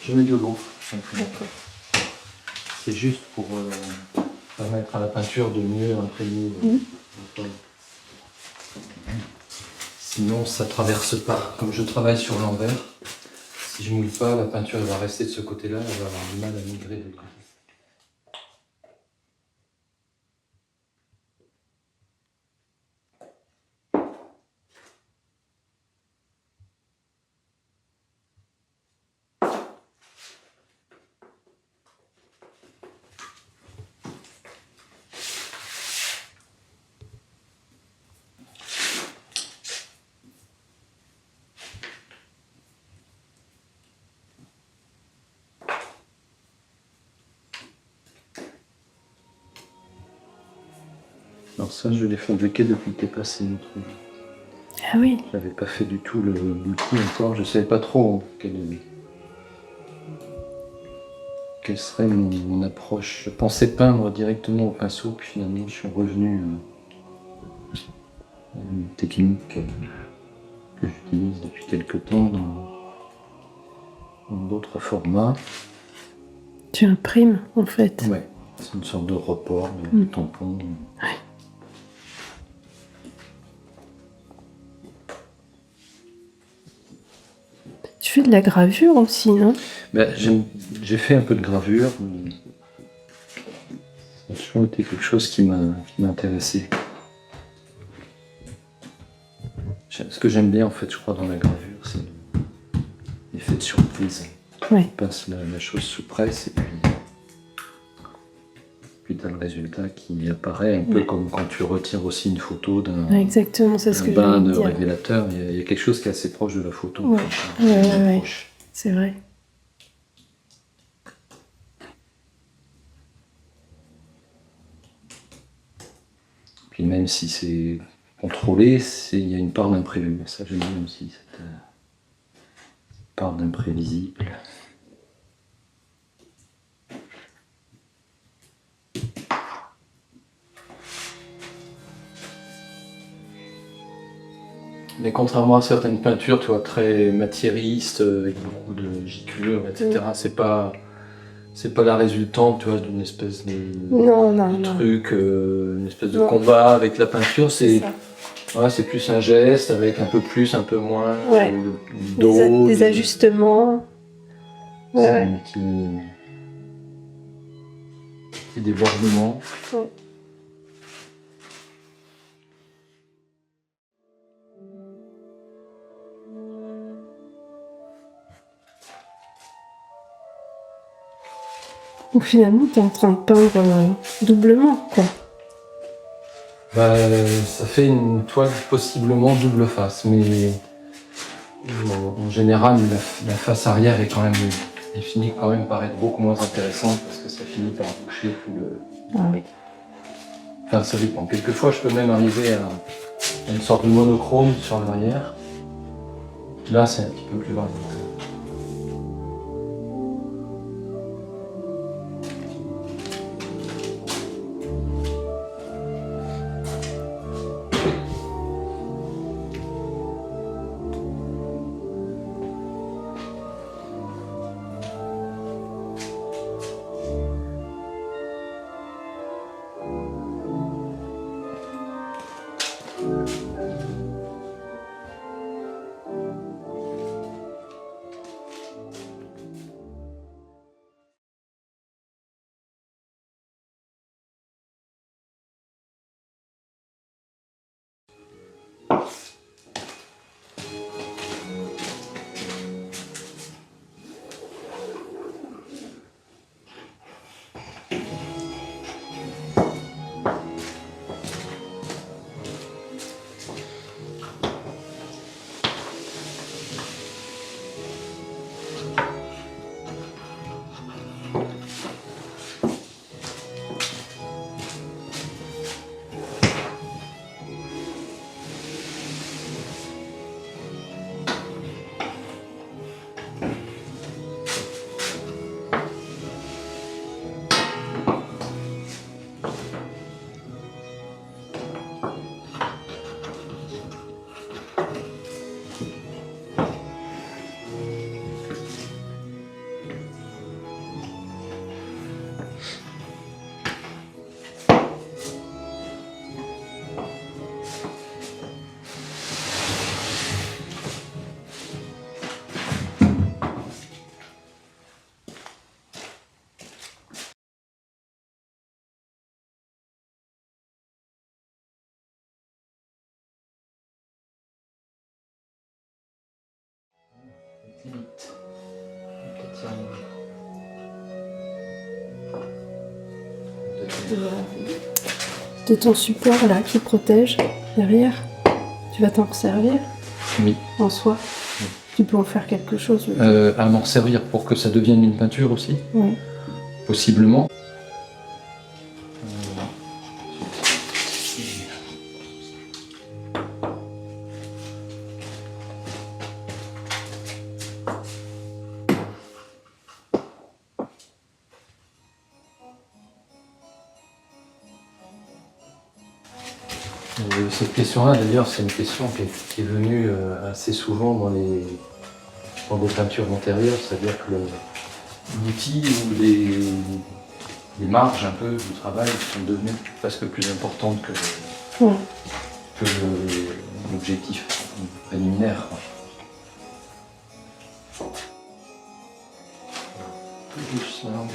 Je mets de l'eau, simplement. D'accord. C'est juste pour permettre à la peinture de mieux imprégner le toile. Sinon, ça traverse pas. Comme je travaille sur l'envers, si je mouille pas, la peinture va rester de ce côté-là, elle va avoir du mal à migrer de l'autre côté. Alors ça, je l'ai fabriqué depuis que t'es passé. Ah oui. J'avais pas fait du tout l'outil encore, je savais pas trop quelle serait mon approche. Je pensais peindre directement au pinceau, puis finalement je suis revenu à une technique que j'utilise depuis quelques temps dans d'autres formats. Tu imprimes en fait. Ouais, c'est une sorte de report, de tampon. Ouais. Tu fais de la gravure aussi, non? Ben, j'ai fait un peu de gravure, mais ça a toujours été quelque chose qui m'a intéressé. Ce que j'aime bien en fait, je crois, dans la gravure, c'est l'effet de surprise. Ouais. Tu passes la chose sous presse et puis tu as le résultat qui apparaît un peu comme quand tu retires aussi une photo d'un Exactement, c'est ce que bain j'allais de dire. révélateur. Il y a quelque chose qui est assez proche de la photo. Ouais. Ouais. C'est vrai. Puis même si c'est contrôlé, il y a une part d'imprévu. Ça j'aime bien aussi, cette part d'imprévisible. Mais contrairement à certaines peintures, tu vois, très matiéristes, avec beaucoup de giclures, etc., c'est pas la résultante, tu vois, d'une espèce de truc, une espèce de combat avec la peinture. C'est plus un geste avec un peu plus, un peu moins d'eau. Des ajustements. Petit débordement. Ouais. Donc finalement, tu es en train de peindre doublement, quoi. Bah, ça fait une toile possiblement double face, mais en général, la face arrière est quand même, elle finit quand même par être beaucoup moins intéressante parce que ça finit par boucher tout le. Ah oui. Enfin, ça dépend. Quelquefois, je peux même arriver à une sorte de monochrome sur l'arrière. Là, c'est un petit peu plus varié. de ton support là qui protège derrière. Tu vas t'en servir? Oui. En soi? Oui. Tu peux en faire quelque chose? À m'en servir pour que ça devienne une peinture aussi? Oui. Possiblement. Cette question-là, d'ailleurs, c'est une question qui est venue assez souvent dans des peintures antérieures, c'est-à-dire que l'outil ou les marges un peu du travail sont devenues presque plus importantes que l'objectif préliminaire. Juste là, on